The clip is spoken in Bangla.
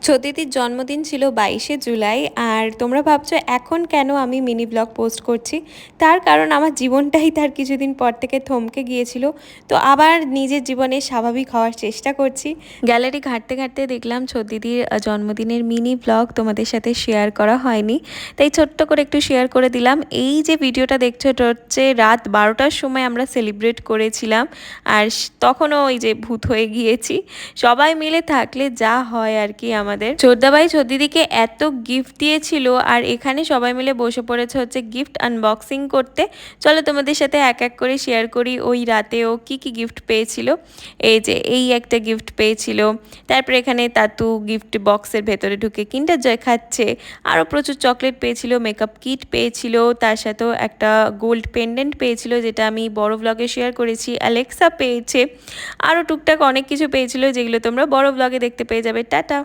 সত্যিতির জন্মদিন ছিল 22শে জুলাই। আর তোমরা ভাবছো এখন কেন আমি মিনি ব্লগ পোস্ট করছি, তার কারণ আমার জীবনটাই তার কিছুদিন পর থেকে থমকে গিয়েছিল। তো আবার নিজের জীবনে স্বাভাবিক হওয়ার চেষ্টা করছি। গ্যালারি ঘাঁটতে ঘাঁটতে দেখলাম সত্যিতির জন্মদিনের মিনি ব্লগ তোমাদের সাথে শেয়ার করা হয়নি, তাই ছোট্ট করে একটু শেয়ার করে দিলাম। এই যে ভিডিওটা দেখছো এটা হচ্ছে রাত 12টার সময় আমরা সেলিব্রেট করেছিলাম। আর তখনও ওই যে ভূত হয়ে গিয়েছি। সবাই মিলে থাকলে যা হয় আর কি। আমাদের ছোটদাভাই ছোটদিদিকে এত গিফট দিয়েছিল, আর এখানে সবাই মিলে বসে পড়েছে হচ্ছে গিফট আনবক্সিং করতে। চলো তোমাদের সাথে এক এক করে শেয়ার করি ওই রাতে ও কি কি গিফট পেয়েছিল। এই যে এই একটা গিফট পেয়েছিল, তারপরে এখানে তাতু গিফট বক্সের ভেতরে ঢুকে কিন্ডার জয় খাচ্ছে। আরও প্রচুর চকলেট পেয়েছিল, মেকআপ কিট পেয়েছিল, তার সাথেও একটা গোল্ড পেন্ডেন্ট পেয়েছিল যেটা আমি বড় ব্লগে শেয়ার করেছি। অ্যালেক্সা পেয়েছে, আরও টুকটাক অনেক কিছু পেয়েছিল যেগুলো তোমরা বড় ব্লগে দেখতে পেয়ে যাবে। টাটা।